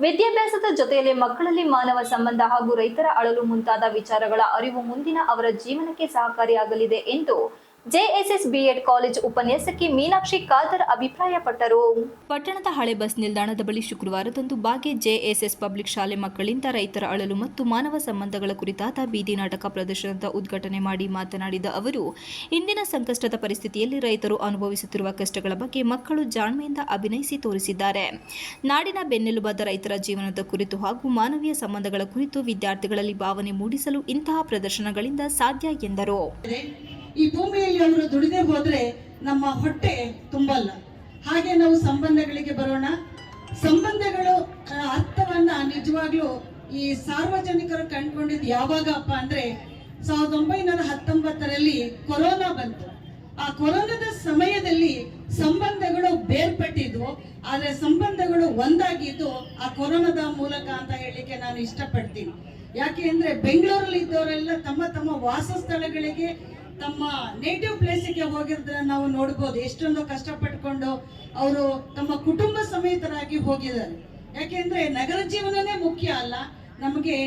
ವಿದ್ಯಾಭ್ಯಾಸದ ಜೊತೆಯಲ್ಲಿ ಮಕ್ಕಳಲ್ಲಿ ಮಾನವ ಸಂಬಂಧ ಹಾಗೂ ರೈತರ ಅಳಲು ಮುಂತಾದ ವಿಚಾರಗಳ ಅರಿವು ಮುಂದಿನ ಅವರ ಜೀವನಕ್ಕೆ ಸಹಕಾರಿಯಾಗಲಿದೆ ಎಂದು ಜೆಎಸ್ಎಸ್ ಬಿಎಡ್ ಕಾಲೇಜ್ ಉಪನ್ಯಾಸಕಿ ಮೀನಾಕ್ಷಿ ಖಾದರ್ ಅಭಿಪ್ರಾಯಪಟ್ಟರು. ಪಟ್ಟಣದ ಹಳೆ ಬಸ್ ನಿಲ್ದಾಣದ ಬಳಿ ಶುಕ್ರವಾರದಂದು ಬಾಗೆ ಜೆಎಸ್ಎಸ್ ಪಬ್ಲಿಕ್ ಶಾಲೆ ಮಕ್ಕಳಿಂದ ರೈತರ ಅಳಲು ಮತ್ತು ಮಾನವ ಸಂಬಂಧಗಳ ಕುರಿತಾದ ಬೀದಿ ನಾಟಕ ಪ್ರದರ್ಶನದ ಉದ್ಘಾಟನೆ ಮಾಡಿ ಮಾತನಾಡಿದ ಅವರು, ಇಂದಿನ ಸಂಕಷ್ಟದ ಪರಿಸ್ಥಿತಿಯಲ್ಲಿ ರೈತರು ಅನುಭವಿಸುತ್ತಿರುವ ಕಷ್ಟಗಳ ಬಗ್ಗೆ ಮಕ್ಕಳು ಜಾಣ್ಮೆಯಿಂದ ಅಭಿನಯಿಸಿ ತೋರಿಸಿದ್ದಾರೆ. ನಾಡಿನ ಬೆನ್ನೆಲುಬಾದ ರೈತರ ಜೀವನದ ಕುರಿತು ಹಾಗೂ ಮಾನವೀಯ ಸಂಬಂಧಗಳ ಕುರಿತು ವಿದ್ಯಾರ್ಥಿಗಳಲ್ಲಿ ಭಾವನೆ ಮೂಡಿಸಲು ಇಂತಹ ಪ್ರದರ್ಶನಗಳಿಂದ ಸಾಧ್ಯ ಎಂದರು. ಈ ಭೂಮಿಯಲ್ಲಿ ಅವರು ದುಡಿದೇ ಹೋದ್ರೆ ನಮ್ಮ ಹೊಟ್ಟೆ ತುಂಬಲ್ಲ. ಹಾಗೆ ನಾವು ಸಂಬಂಧಗಳಿಗೆ ಬರೋಣ. ಸಂಬಂಧಗಳು ಅರ್ಥವನ್ನ ನಿಜವಾಗ್ಲೂ ಈ ಸಾರ್ವಜನಿಕರು ಕಂಡುಕೊಂಡಿದ್ದು ಯಾವಾಗಪ್ಪ ಅಂದ್ರೆ 1919ರಲ್ಲಿ ಕೊರೋನಾ ಬಂತು. ಆ ಕೊರೋನಾದ ಸಮಯದಲ್ಲಿ ಸಂಬಂಧಗಳು ಬೇರ್ಪಟ್ಟಿದ್ವು, ಆದ್ರೆ ಸಂಬಂಧಗಳು ಒಂದಾಗಿದ್ದು ಆ ಕೊರೋನಾದ ಮೂಲಕ ಅಂತ ಹೇಳಿಕ್ಕೆ ನಾನು ಇಷ್ಟಪಡ್ತೀನಿ. ಯಾಕೆ ಅಂದ್ರೆ ಬೆಂಗಳೂರಲ್ಲಿ ಇದ್ದವರೆಲ್ಲ ತಮ್ಮ ತಮ್ಮ ವಾಸಸ್ಥಳಗಳಿಗೆ ತಮ್ಮ ನೇಟಿವ್ ಪ್ಲೇಸಿಗೆ ಹೋಗಿದ್ರೆ ನಾವು ನೋಡ್ಬೋದು. ಎಷ್ಟೊಂದು ಕಷ್ಟಪಟ್ಕೊಂಡು ಅವರು ತಮ್ಮ ಕುಟುಂಬ ಸಮೇತರಾಗಿ ಹೋಗಿದ್ದಾರೆ. ಯಾಕೆಂದ್ರೆ ನಗರ ಜೀವನನೇ ಮುಖ್ಯ ಅಲ್ಲ, ನಮಗೆ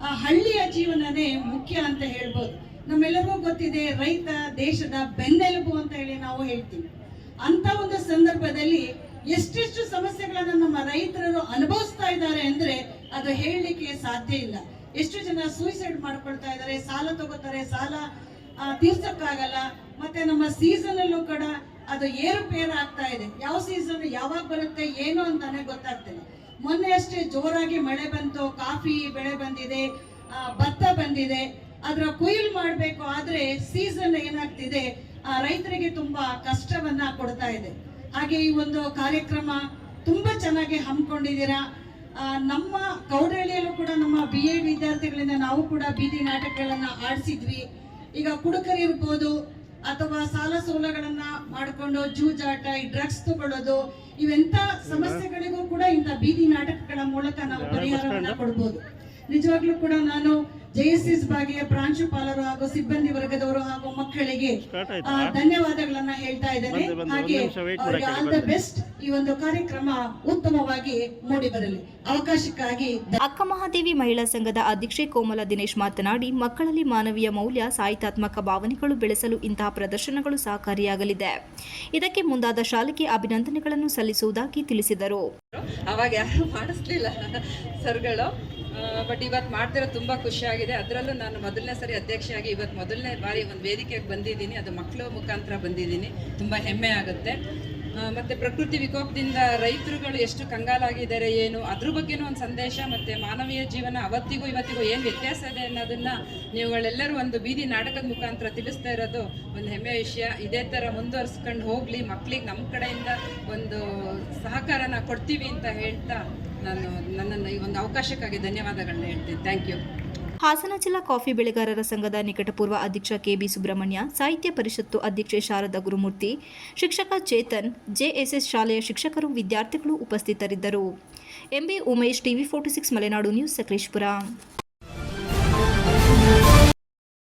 ಆ ಹಳ್ಳಿಯ ಜೀವನನೇ ಮುಖ್ಯ ಅಂತ ಹೇಳ್ಬೋದು. ನಮ್ಮೆಲ್ಲರಿಗೂ ಗೊತ್ತಿದೆ, ರೈತ ದೇಶದ ಬೆನ್ನೆಲುಬು ಅಂತ ಹೇಳಿ ನಾವು ಹೇಳ್ತೀವಿ. ಅಂತ ಒಂದು ಸಂದರ್ಭದಲ್ಲಿ ಎಷ್ಟೆಷ್ಟು ಸಮಸ್ಯೆಗಳನ್ನ ನಮ್ಮ ರೈತರು ಅನುಭವಿಸ್ತಾ ಇದ್ದಾರೆ ಅಂದ್ರೆ ಅದು ಹೇಳಲಿಕ್ಕೆ ಸಾಧ್ಯ ಇಲ್ಲ. ಎಷ್ಟು ಜನ ಸೂಸೈಡ್ ಮಾಡ್ಕೊಳ್ತಾ ಇದ್ದಾರೆ, ಸಾಲ ತಗೋತಾರೆ, ಸಾಲ ತೀರ್ಸಕ್ಕಾಗಲ್ಲ. ಮತ್ತೆ ನಮ್ಮ ಸೀಸನ್ ಅಲ್ಲೂ ಕೂಡ ಅದು ಏರುಪೇರು ಆಗ್ತಾ ಇದೆ. ಯಾವ ಸೀಸನ್ ಯಾವಾಗ ಬರುತ್ತೆ ಏನು ಅಂತಾನೆ ಗೊತ್ತಾಗ್ತಿಲ್ಲ. ಮೊನ್ನೆ ಅಷ್ಟೇ ಜೋರಾಗಿ ಮಳೆ ಬಂತು, ಕಾಫಿ ಬೆಳೆ ಬಂದಿದೆ, ಭತ್ತ ಬಂದಿದೆ. ಅದರ ಕೊಯ್ಲು ಮಾಡಬೇಕು, ಆದ್ರೆ ಸೀಸನ್ ಏನಾಗ್ತಿದೆ ರೈತರಿಗೆ ತುಂಬಾ ಕಷ್ಟವನ್ನ ಕೊಡ್ತಾ ಇದೆ. ಹಾಗೆ ಈ ಒಂದು ಕಾರ್ಯಕ್ರಮ ತುಂಬಾ ಚೆನ್ನಾಗಿ ಹಮ್ಮಿಕೊಂಡಿದ್ದೀರಾ. ನಮ್ಮ ಕೌಡಳ್ಳಿಯಲ್ಲೂ ಕೂಡ ನಮ್ಮ BA ವಿದ್ಯಾರ್ಥಿಗಳಿಂದ ನಾವು ಕೂಡ ಬೀದಿ ನಾಟಕಗಳನ್ನ ಆಡಿಸಿದ್ವಿ. ಈಗ ಕುಡುಕರಿರ್ಬೋದು ಅಥವಾ ಸಾಲ ಸೋಲಗಳನ್ನ ಮಾಡಿಕೊಂಡು ಜೂಜಾಟ, ಈ ಡ್ರಗ್ಸ್ ತಗೊಳ್ಳೋದು, ಇವೆಂತ ಸಮಸ್ಯೆಗಳಿಗೂ ಕೂಡ ಇಂಥ ಬೀದಿ ನಾಟಕಗಳ ಮೂಲಕ ನಾವು ಪರಿಹಾರವನ್ನ ಕೊಡ್ಬೋದು. ನಿಜವಾಗ್ಲೂ ಕೂಡ ನಾನು JSS ಬಾಗಿಯ ಪ್ರಾಂಶುಪಾಲರು ಹಾಗೂ ಸಿಬ್ಬಂದಿ ವರ್ಗದವರು ಹಾಗೂ ಮಕ್ಕಳಿಗೆ ಧನ್ಯವಾದಗಳನ್ನ ಹೇಳ್ತಾ ಇದ್ದೇನೆ. ಹಾಗೆ ಆಲ್ ದ ಬೆಸ್ಟ್. ಈ ಒಂದು ಕಾರ್ಯಕ್ರಮ ಉತ್ತಮವಾಗಿ ಮೂಡಿ ಬರಲಿ. ಅವಕಾಶಕ್ಕಾಗಿ ಅಕ್ಕ ಮಹಾದೇವಿ ಮಹಿಳಾ ಸಂಘದ ಅಧ್ಯಕ್ಷೆ ಕೋಮಲ ದಿನೇಶ್ ಮಾತನಾಡಿ, ಮಕ್ಕಳಲ್ಲಿ ಮಾನವೀಯ ಮೌಲ್ಯ, ಸಾಹಿತ್ಯಾತ್ಮಕ ಭಾವನೆಗಳು ಬೆಳೆಸಲು ಇಂತಹ ಪ್ರದರ್ಶನಗಳು ಸಹಕಾರಿಯಾಗಲಿದೆ. ಇದಕ್ಕೆ ಮುಂದಾದ ಶಾಲೆಗೆ ಅಭಿನಂದನೆಗಳನ್ನು ಸಲ್ಲಿಸುವುದಾಗಿ ತಿಳಿಸಿದರು. ಅವಾಗ ಯಾರು ಮಾಡಿಸ್ಲಿಲ್ಲ ಸರ್ಗಳು, ಬಟ್ ಇವತ್ತು ಮಾಡ್ತಿರೋ ತುಂಬ ಖುಷಿಯಾಗಿದೆ. ಅದರಲ್ಲೂ ನಾನು ಮೊದಲನೇ ಸರಿ ಅಧ್ಯಕ್ಷೆಯಾಗಿ ಇವತ್ತು ಮೊದಲನೇ ಬಾರಿ ಒಂದು ವೇದಿಕೆಗೆ ಬಂದಿದ್ದೀನಿ. ಅದು ಮಕ್ಕಳ ಮುಖಾಂತರ ಬಂದಿದ್ದೀನಿ, ತುಂಬ ಹೆಮ್ಮೆ ಆಗುತ್ತೆ. ಮತ್ತು ಪ್ರಕೃತಿ ವಿಕೋಪದಿಂದ ರೈತರುಗಳು ಎಷ್ಟು ಕಂಗಾಲಾಗಿದ್ದಾರೆ ಏನು ಅದ್ರ ಬಗ್ಗೆನೂ ಒಂದು ಸಂದೇಶ, ಮತ್ತು ಮಾನವೀಯ ಜೀವನ ಅವತ್ತಿಗೂ ಇವತ್ತಿಗೂ ಏನು ವ್ಯತ್ಯಾಸ ಇದೆ ಅನ್ನೋದನ್ನು ನೀವುಗಳೆಲ್ಲರೂ ಒಂದು ಬೀದಿ ನಾಟಕದ ಮುಖಾಂತರ ತಿಳಿಸ್ತಾ ಇರೋದು ಒಂದು ಹೆಮ್ಮೆಯ ವಿಷಯ. ಇದೇ ಥರ ಮುಂದುವರಿಸ್ಕೊಂಡು ಹೋಗಲಿ, ಮಕ್ಕಳಿಗೆ ನಮ್ಮ ಕಡೆಯಿಂದ ಒಂದು ಸಹಕಾರನ ಕೊಡ್ತೀವಿ ಅಂತ ಹೇಳ್ತಾ ನಾನು ನನ್ನನ್ನು ಈ ಒಂದು ಅವಕಾಶಕ್ಕಾಗಿ ಧನ್ಯವಾದಗಳನ್ನ ಹೇಳ್ತೀನಿ. Thank you. ಹಾಸನ ಜಿಲ್ಲಾ ಕಾಫಿ ಬೆಳೆಗಾರರ ಸಂಘದ ನಿಕಟಪೂರ್ವ ಅಧ್ಯಕ್ಷ KB ಸುಬ್ರಹ್ಮಣ್ಯ, ಸಾಹಿತ್ಯ ಪರಿಷತ್ತು ಅಧ್ಯಕ್ಷೆ ಶಾರದಾ ಗುರುಮೂರ್ತಿ, ಶಿಕ್ಷಕ ಚೇತನ್, JSS ಶಾಲೆಯ ಶಿಕ್ಷಕರು, ವಿದ್ಯಾರ್ಥಿಗಳು ಉಪಸ್ಥಿತರಿದ್ದರು. MB Umesh, TV46 Malenadu news, Sakleshpur.